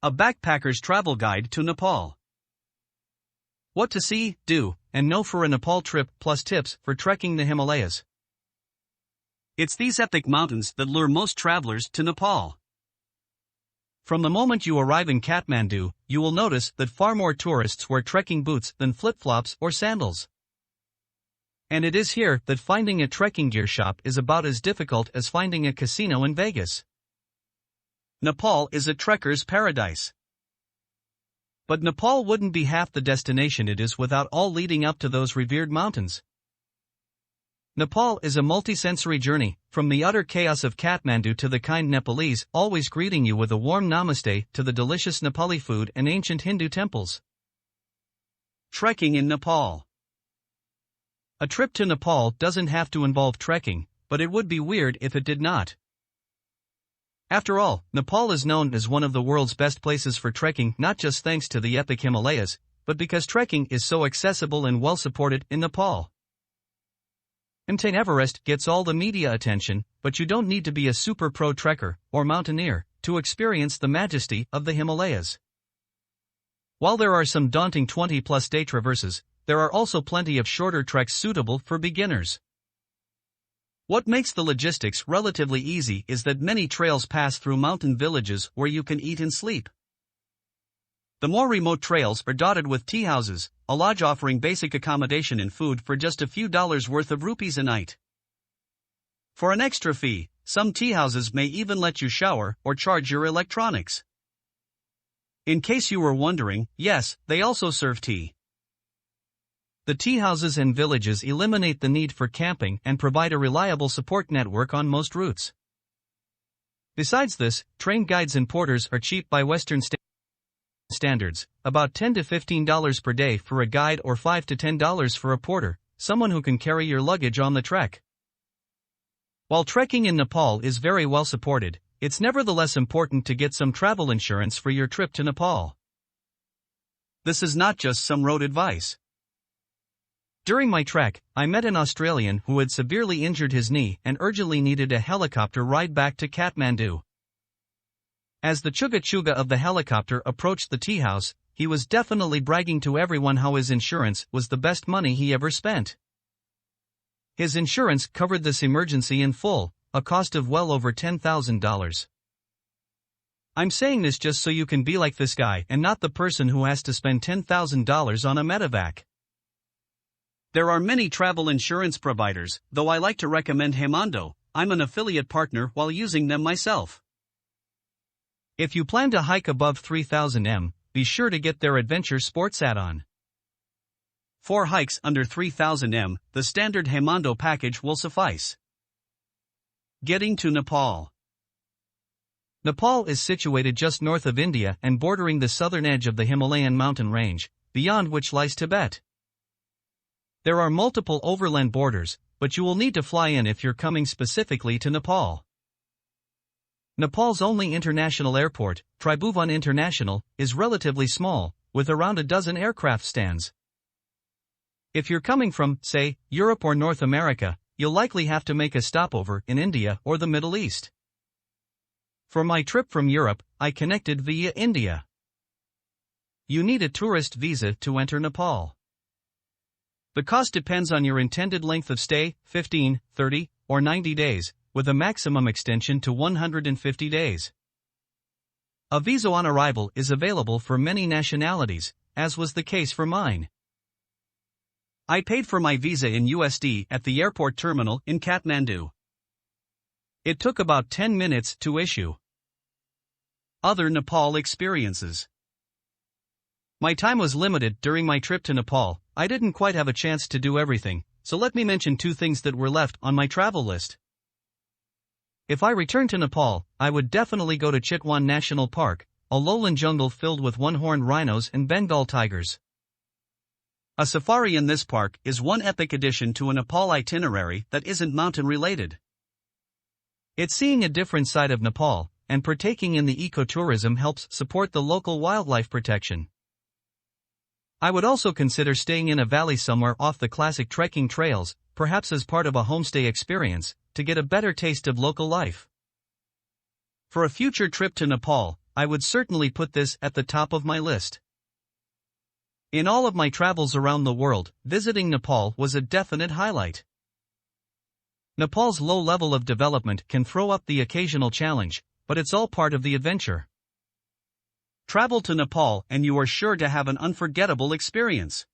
A backpacker's travel guide to Nepal. What to see, do, and know for a Nepal trip, plus tips for trekking the Himalayas. It's these epic mountains that lure most travelers to Nepal. From the moment you arrive in Kathmandu, you will notice that far more tourists wear trekking boots than flip-flops or sandals. And it is here that finding a trekking gear shop is about as difficult as finding a casino in Vegas. Nepal is a trekker's paradise. But Nepal wouldn't be half the destination it is without all leading up to those revered mountains. Nepal is a multisensory journey, from the utter chaos of Kathmandu to the kind Nepalese always greeting you with a warm namaste to the delicious Nepali food and ancient Hindu temples. Trekking in Nepal. A trip to Nepal doesn't have to involve trekking, but it would be weird if it did not. After all, Nepal is known as one of the world's best places for trekking, not just thanks to the epic Himalayas, but because trekking is so accessible and well supported in Nepal. Mount Everest gets all the media attention, but you don't need to be a super pro trekker or mountaineer to experience the majesty of the Himalayas. While there are some daunting 20-plus day traverses, there are also plenty of shorter treks suitable for beginners. What makes the logistics relatively easy is that many trails pass through mountain villages where you can eat and sleep. The more remote trails are dotted with tea houses, a lodge offering basic accommodation and food for just a few dollars worth of rupees a night. For an extra fee, some tea houses may even let you shower or charge your electronics. In case you were wondering, yes, they also serve tea. The tea houses and villages eliminate the need for camping and provide a reliable support network on most routes. Besides this, train guides and porters are cheap by Western standards, about $10 to $15 per day for a guide or $5 to $10 for a porter, someone who can carry your luggage on the trek. While trekking in Nepal is very well supported, it's nevertheless important to get some travel insurance for your trip to Nepal. This is not just some rote advice. During my trek, I met an Australian who had severely injured his knee and urgently needed a helicopter ride back to Kathmandu. As the chuga-chuga of the helicopter approached the tea house, he was definitely bragging to everyone how his insurance was the best money he ever spent. His insurance covered this emergency in full, a cost of well over $10,000. I'm saying this just so you can be like this guy and not the person who has to spend $10,000 on a medevac. There are many travel insurance providers, though I like to recommend Hemando. I'm an affiliate partner while using them myself. If you plan to hike above 3,000 m, be sure to get their Adventure Sports add-on. For hikes under 3,000 m, the standard Hemando package will suffice. Getting to Nepal. Nepal is situated just north of India and bordering the southern edge of the Himalayan mountain range, beyond which lies Tibet. There are multiple overland borders, but you will need to fly in if you're coming specifically to Nepal. Nepal's only international airport, Tribhuvan International, is relatively small, with around a dozen aircraft stands. If you're coming from, say, Europe or North America, you'll likely have to make a stopover in India or the Middle East. For my trip from Europe, I connected via India. You need a tourist visa to enter Nepal. The cost depends on your intended length of stay, 15, 30, or 90 days, with a maximum extension to 150 days. A visa on arrival is available for many nationalities, as was the case for mine. I paid for my visa in USD at the airport terminal in Kathmandu. It took about 10 minutes to issue. Other Nepal experiences. My time was limited during my trip to Nepal. I didn't quite have a chance to do everything, so let me mention two things that were left on my travel list. If I return to Nepal, I would definitely go to Chitwan National Park, a lowland jungle filled with one-horned rhinos and Bengal tigers. A safari in this park is one epic addition to a Nepal itinerary that isn't mountain-related. It's seeing a different side of Nepal, and partaking in the ecotourism helps support the local wildlife protection. I would also consider staying in a valley somewhere off the classic trekking trails, perhaps as part of a homestay experience, to get a better taste of local life. For a future trip to Nepal, I would certainly put this at the top of my list. In all of my travels around the world, visiting Nepal was a definite highlight. Nepal's low level of development can throw up the occasional challenge, but it's all part of the adventure. Travel to Nepal and you are sure to have an unforgettable experience.